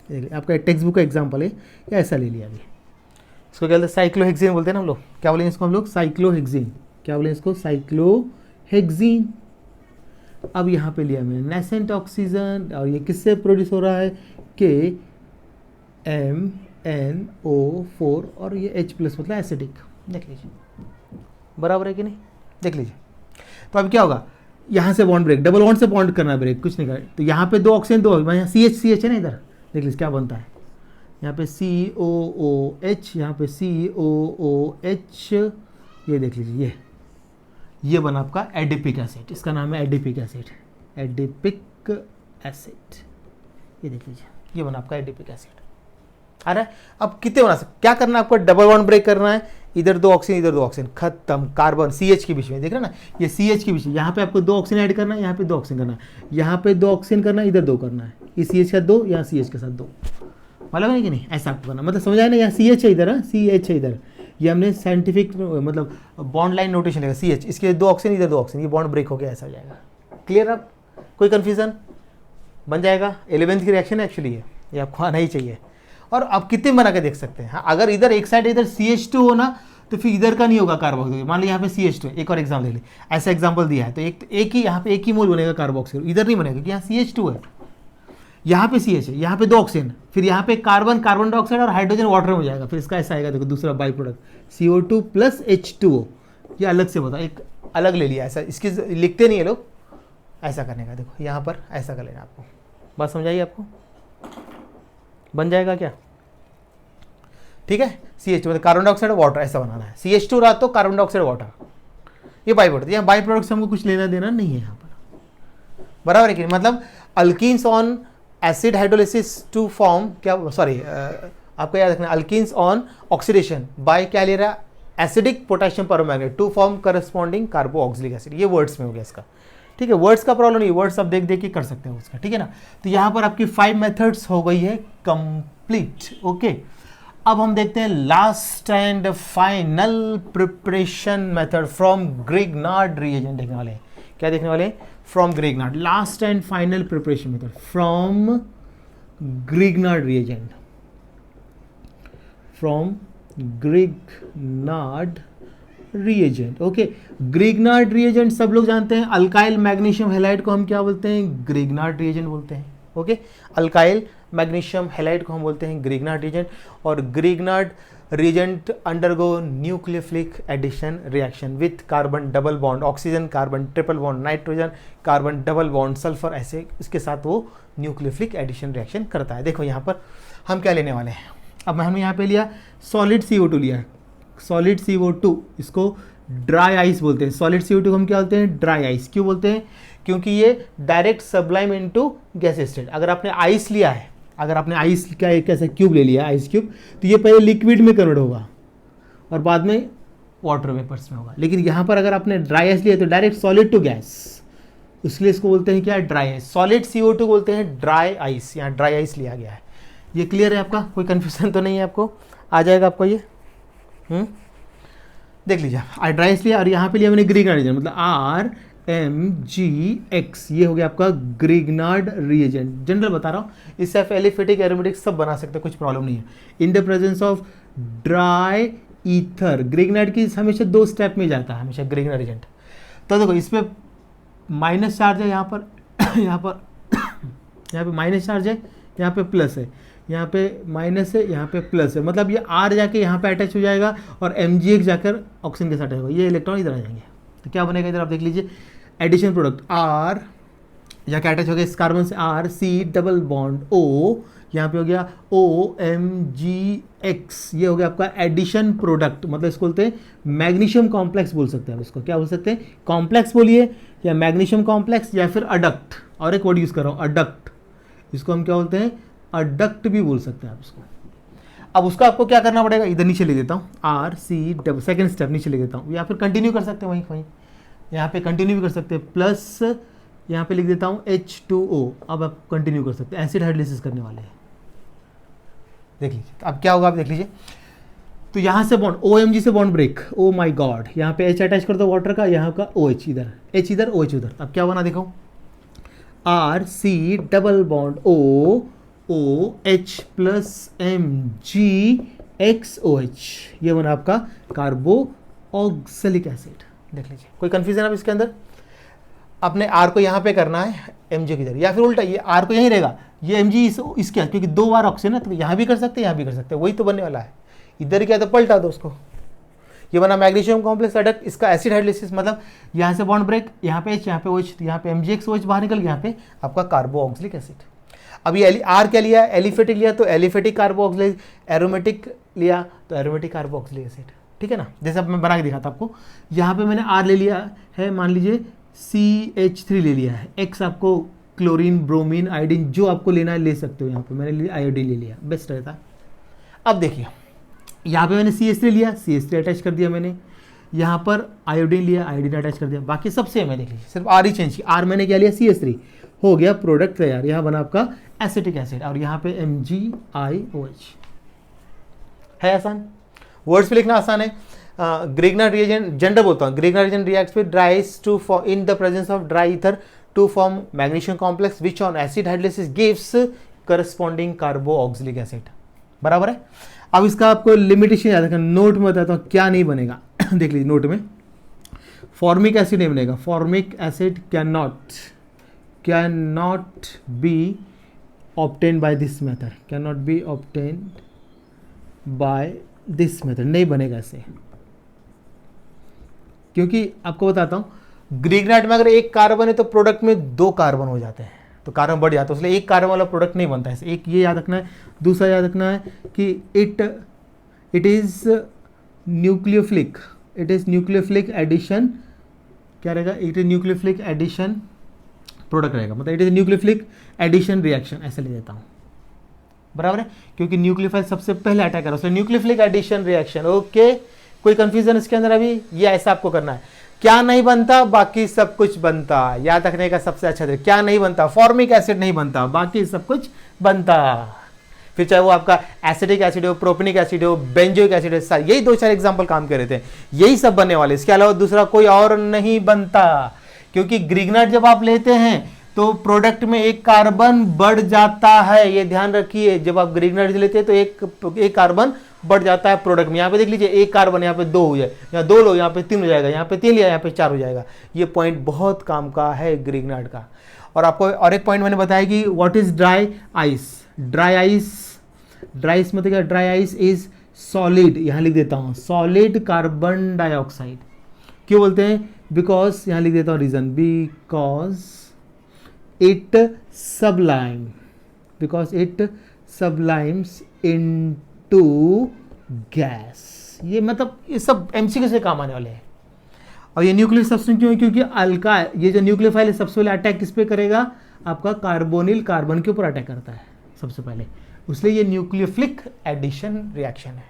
S1: आपका टेक्स्ट बुक का एग्जाम्पल है, या ऐसा ले लिया अभी, इसको क्या बोलते हैं, साइक्लोहेक्सीन बोलते हैं ना हम लोग। क्या बोलेंगे इसको हम लोग, साइक्लोहेक्सीन। क्या बोलेंगे इसको, साइक्लोहेक्सीन। अब यहाँ पे लिया मैंने नेसेंट ऑक्सीजन, और ये किससे प्रोड्यूस हो रहा है, KMNO4, और ये H+ मतलब एसिडिक। देख लीजिए बराबर है कि नहीं, देख लीजिए। तो अब क्या होगा, यहाँ से बॉन्ड ब्रेक, डबल बॉन्ड से बॉन्ड करना है, ब्रेक कुछ नहीं करना। तो यहाँ पे 2 ऑक्सीजन, 2, यहाँ CH है ना, इधर देख लीजिए क्या बनता है। यहाँ पे COOH, यहाँ पे COOH, ये देख लीजिए, ये बना आपका एडिपिक एसिड। इसका नाम है एडिपिक एसिड, एडिपिक एसिड। ये देख लीजिए, ये बना आपका एडिपिक एसिड। आ रहा है? अब कितने बना सकते, क्या करना है आपको, डबल बॉन्ड ब्रेक करना है, इधर 2 ऑक्सीजन, इधर 2 ऑक्सीजन, खत्म। कार्बन CH के बीच में, देख रहे ना, ये CH के बीच में, यहाँ पे आपको 2 ऑक्सीजन ऐड करना है, यहाँ पे 2 ऑक्सीजन करना है, यहाँ पे 2 ऑक्सीजन करना है, इधर 2 करना है, ये CH का 2, यहाँ CH के साथ 2, मालूम है कि नहीं? ऐसा आपको करना, मतलब समझ आया ना। यहाँ CH है इधर, CH है इधर, ये हमने साइंटिफिक मतलब बॉन्ड लाइन नोटेशन लेगा, CH, इसके 2 ऑक्सीजन, इधर 2 ऑक्सीजन, ये बॉन्ड ब्रेक हो गया, ऐसा हो जाएगा। क्लियर? अब कोई कन्फ्यूजन बन जाएगा। 11th की रिएक्शन है एक्चुअली ये आपको आना ही चाहिए। और आप कितने बना के देख सकते हैं। हाँ, अगर इधर एक साइड इधर CH2 हो ना, तो फिर इधर का नहीं होगा कार्बोक्सिल। मान लीजिए यहाँ पे CH2, एक और एग्जाम्पल ले ली, ऐसा एग्जाम्पल दिया है, तो एक ही यहाँ पे एक ही मोल बनेगा कार्बोक्सिल, इधर नहीं बनेगा क्योंकि यहाँ CH2 है, यहाँ पे CH है, यहाँ पे 2 ऑक्सीजन, फिर यहाँ पे कार्बन डाइऑक्साइड और हाइड्रोजन वाटर में हो जाएगा। फिर इसका ऐसा आएगा, देखो दूसरा by product CO2 plus H2O, ये अलग से बता, एक अलग ले लिया ऐसा, इसकी लिखते नहीं है लोग, ऐसा करने का। देखो यहाँ पर ऐसा कर लेना, आपको बात समझाइए, आपको बन जाएगा क्या? ठीक है, CH मतलब कार्बन डाइऑक्साइड वाटर, ऐसा बनाना है। CH2 रहा तो कार्बन डाइऑक्साइड वाटर, ये बाई प्रोडक्ट। यहाँ बाई प्रोडक्ट से हमको कुछ लेना देना नहीं है यहाँ पर, बराबर है कि नहीं? मतलब alkenes on acid hydrolysis to form, क्या सॉरी आपको याद रखना, अल्कीन्स ऑन ऑक्सीडेशन बाय क्या ले रहा है, acidic potassium permanganate to form corresponding carboxylic acid. ये वर्ड्स में हो गया इसका, ठीक है। वर्ड्स का प्रॉब्लम नहीं, वर्ड्स आप देख देख के कर सकते हो उसका, ठीक है ना। तो यहाँ पर आपकी 5 मेथड्स हो गई है कंप्लीट। ओके, अब हम देखते हैं last and final preparation method from Grignard reagent देखने वाले हैं। क्या देखने वाले हैं? From Grignard, last and final preparation method from Grignard reagent, from Grignard reagent. Okay, Grignard reagent सब लोग जानते हैं, अल्काइल मैग्नीशियम हैलाइड को हम क्या बोलते हैं, ग्रिग्नार्ड रिएजेंट बोलते हैं। ओके, अल्काइल मैग्नीशियम हैलाइड को हम बोलते हैं ग्रिग्नार्ड रिएजेंट, और Grignard reagent undergo nucleophilic addition reaction with carbon double bond, oxygen carbon triple bond, nitrogen carbon double bond, sulphur, ऐसे इसके साथ वो न्यूक्लियोफिलिक एडिशन रिएक्शन करता है। देखो यहाँ पर हम क्या लेने वाले हैं, अब हमने यहाँ पे लिया सॉलिड CO2 लिया, सॉलिड CO2, इसको ड्राई आइस बोलते हैं। सॉलिड CO2 को हम क्या बोलते हैं, ड्राई आइस। क्यों बोलते हैं, क्योंकि ये direct sublime into gas state. अगर आपने आइस लिया है, अगर आपने आइस का एक ऐसा क्यूब ले लिया, आइस क्यूब, तो ये पहले लिक्विड में कन्वर्ट होगा और बाद में वाटर वेपर्स में होगा। लेकिन यहाँ पर अगर आपने ड्राई आइस लिया तो डायरेक्ट सॉलिड टू गैस, इसलिए इसको बोलते हैं क्या, ड्राई आइस। सॉलिड CO2 बोलते हैं ड्राई आइस, यहाँ ड्राई आइस लिया गया है। ये क्लियर है आपका, कोई कन्फ्यूजन तो नहीं है आपको, आ जाएगा आपको ये। देख लीजिए, ड्राई आइस लिया और यहाँ पे लिया मैंने ग्रिग्नार्ड रिएजेंट, मतलब RMGX, ये हो गया आपका ग्रिग्नार्ड रिएजेंट। जनरल बता रहा हूँ, इससे आप एलिफेटिक एरोमेटिक सब बना सकते हैं, कुछ प्रॉब्लम नहीं है। इन the presence of dry ether, Grignard की हमेशा 2 स्टेप में जाता है हमेशा ग्रिग्नार्ड रिएजेंट। तो देखो इसमें माइनस चार्ज है, यहाँ पर यहाँ पे माइनस चार्ज है, यहाँ पे प्लस है, यहाँ पे माइनस है, यहाँ पे प्लस है, मतलब ये R जाके यहाँ पे अटैच हो जाएगा और MgX जाकर ऑक्सीजन के साथ अटैच होगा, ये इलेक्ट्रॉन इधर आ जाएंगे। तो क्या बनेगा इधर आप देख लीजिए, एडिशन प्रोडक्ट R जाके अटैच हो गया इस कार्बन से, RC डबल बॉन्ड O, यहाँ पे हो गया OMgX, ये हो गया आपका एडिशन प्रोडक्ट। मतलब इसको बोलते हैं मैग्नीशियम कॉम्प्लेक्स बोल सकते हैं, इसको क्या बोल सकते हैं, कॉम्प्लेक्स बोलिए या मैग्नीशियम कॉम्प्लेक्स या फिर अडक्ट, और एक वर्ड यूज कर रहा हूँ अडक्ट, इसको हम क्या बोलते हैं, अडक्ट भी बोल सकते हैं आप इसको। अब उसका आपको क्या करना पड़ेगा, इधर नीचे ले देता हूँ, RC डबल, सेकेंड स्टेप नीचे ले देता हूँ, या फिर कंटिन्यू कर सकते हैं वहीं यहाँ पे कंटिन्यू भी कर सकते हैं, प्लस यहाँ पे लिख देता हूँ H2O। अब आप कंटिन्यू कर सकते हैं, एसिड हाइड्रोलिसिस करने वाले हैं। देख लीजिए अब क्या होगा, आप देख लीजिए, तो यहाँ से बॉन्ड OMG से बॉन्ड ब्रेक, ओ माई गॉड, यहाँ पे H अटैच कर दो वाटर का, यहाँ का OH इधर, H इधर, OH उधर। अब क्या बना देखो, RC double bond OH plus MgXOH, ये बना आपका कार्बोक्सिलिक एसिड। देख लीजिए, कोई कंफ्यूजन अब इसके अंदर, अपने R को यहाँ पे करना है Mg की इधर, या फिर उल्टा ये R को यहीं रहेगा, ये Mg इसके, क्योंकि 2 बार ऑक्सीजन है तो यहाँ भी कर सकते हैं यहाँ भी कर सकते हैं, वही तो बनने वाला है। इधर क्या तो पलटा दो उसको, ये बना मैग्नीशियम कॉम्प्लेक्स अडक्ट, इसका एसिड हाइड्रोलिसिस, मतलब यहाँ से बॉन्ड ब्रेक, यहाँ पे H, यहाँ पे OH, यहाँ पे MgXOH बाहर निकल गया, यहाँ पे आपका कार्बोक्सिलिक एसिड। अब ये R क्या लिया, एलिफेटिक लिया तो एलिफेटिक कार्बोक्सिलिक, एरोमेटिक लिया तो एरोमेटिक कार्बोक्सिलिक एसिड, ठीक है ना। जैसे अब मैं बना के दिखाता आपको, यहाँ पे मैंने R ले लिया है, मान लीजिए CH3 ले लिया है, X आपको क्लोरीन, ब्रोमीन, आयोडीन, जो आपको लेना है ले सकते हो। यहाँ पे मैंने आयोडीन ले लिया, बेस्ट रहता है। अब देखिए यहाँ पे मैंने CH3 लिया, CH3 अटैच कर दिया मैंने, यहाँ पर आयोडीन लिया, आयोडीन अटैच कर दिया, बाकी सब सेम है। देख लीजिए, सिर्फ R ही चेंज किया, R मैंने क्या लिया, CH3, हो गया प्रोडक्ट तैयार। यहाँ बना आपका एसिटिक एसिड, और यहाँ पे MgIOH। है आसान, वर्ड्स पे लिखना आसान है। ग्रिग्नार्ड रिएजेंट, जनरल बोलता हूँ, Grignard reagent reacts with dry ice to form in the presence of dry ether to form magnesium complex which on acid hydrolysis gives corresponding carboxylic acid. बराबर है। अब इसका आपको लिमिटेशन याद रखना, नोट में बताता हूँ क्या नहीं बनेगा। देख लीजिए नोट में, फॉर्मिक एसिड नहीं बनेगा, formic acid can not be obtain by this method, can not be obtain by this method, नहीं बनेगा ऐसे। क्योंकि आपको बताता हूँ, ग्रिग्नार्ड में अगर एक कार्बन है तो प्रोडक्ट में 2 कार्बन हो जाते हैं, तो कार्बन बढ़ जाता है, इसलिए एक कार्बन वाला प्रोडक्ट नहीं बनता है। एक ये याद रखना है। दूसरा याद रखना है कि इट इज न्यूक्लियोफिलिक, एडिशन, क्या रहेगा, it is nucleophilic addition product रहेगा, मतलब it is nucleophilic addition reaction, ऐसे ले देता हूँ। बराबर है, क्योंकि न्यूक्लियोफाइल सबसे पहले अटैक कर रहा है, न्यूक्लियोफिलिक एडिशन रिएक्शन। ओके, कोई कंफ्यूजन इसके अंदर अभी? ये ऐसा आपको करना है, क्या नहीं बनता, बाकी सब कुछ बनता। याद रखने का सबसे अच्छा तरीका, क्या नहीं बनता, फॉर्मिक एसिड नहीं बनता, बाकी सब कुछ बनता। फिर चाहे वो आपका एसिडिक एसिड हो, प्रोपेनिक एसिड हो, बेंजोइक एसिड हो, यही 2-4 एग्जांपल काम कर रहे थे, यही सब बनने वाले, इसके अलावा दूसरा कोई और नहीं बनता। क्योंकि ग्रिग्नाइट जब आप लेते हैं तो प्रोडक्ट में एक कार्बन बढ़ जाता है, ये ध्यान रखिए। जब आप ग्रिग्नाइट लेते हैं तो एक कार्बन बढ़ जाता है प्रोडक्ट में। यहाँ पे देख लीजिए, एक कार्बन यहाँ पे 2 हो जाए, यहाँ 2 लो, यहाँ पे 3 हो जाएगा, यहाँ पे 3 लिया, यहाँ पे 4 हो जाएगा। ये पॉइंट बहुत काम का है ग्रिग्नाइट का। और आपको और एक पॉइंट मैंने बताया कि what is dry ice. Dry ice मतलब क्या? ड्राई आइस इज सॉलिड, यहाँ लिख देता हूँ, सॉलिड कार्बन डाइऑक्साइड। क्यों बोलते हैं? बिकॉज, यहाँ लिख देता हूँ reason, because it sublimes into gas. ये मतलब ये सब एमसीक्यू से काम आने वाले हैं। और ये न्यूक्लियर सब्सटेंस क्यों है? क्योंकि अल्का, ये जो न्यूक्लियोफाइल है सबसे पहले अटैक किस पे करेगा? आपका कार्बोनिल कार्बन के ऊपर अटैक करता है सबसे पहले, इसलिए ये न्यूक्लियोफिलिक एडिशन रिएक्शन है।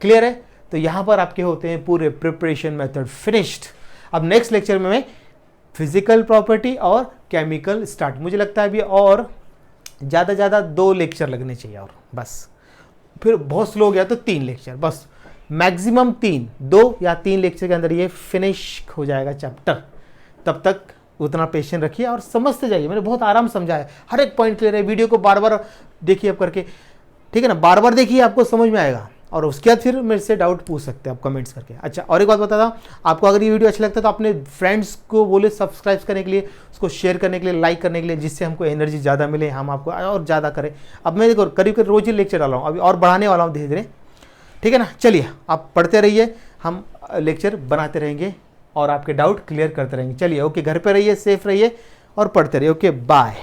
S1: क्लियर है? तो यहां पर आपके होते हैं पूरे प्रिपरेशन मेथड फिनिश्ड। अब नेक्स्ट लेक्चर में मैं फिजिकल प्रॉपर्टी और केमिकल स्टार्ट, मुझे लगता है अभी और ज़्यादा 2 लेक्चर लगने चाहिए और बस, फिर बहुत स्लो हो गया तो 3 लेक्चर बस, मैक्सिमम 2 या 3 लेक्चर के अंदर ये फिनिश हो जाएगा चैप्टर। तब तक उतना पेशेंस रखिए और समझते जाइए। मैंने बहुत आराम समझाया, हर एक पॉइंट क्लियर है। वीडियो को बार बार देखिए अब करके, ठीक है ना, बार बार देखिए, आपको समझ में आएगा। और उसके बाद फिर मेरे से डाउट पूछ सकते हैं आप कमेंट्स करके। अच्छा, और एक बात बता था आपको, अगर ये वीडियो अच्छा लगता है तो अपने फ्रेंड्स को बोले सब्सक्राइब करने के लिए, उसको शेयर करने के लिए, लाइक करने के लिए, जिससे हमको एनर्जी ज़्यादा मिले, हम आपको और ज़्यादा करें। अब मैं देखो करीब रोज ही लेक्चर डाला हूँ, अभी और बढ़ाने वाला हूँ धीरे धीरे, ठीक है ना। चलिए आप पढ़ते रहिए, हम लेक्चर बनाते रहेंगे और आपके डाउट क्लियर करते रहेंगे। चलिए ओके, घर पे रहिए, सेफ रहिए और पढ़ते रहिए। Okay, bye.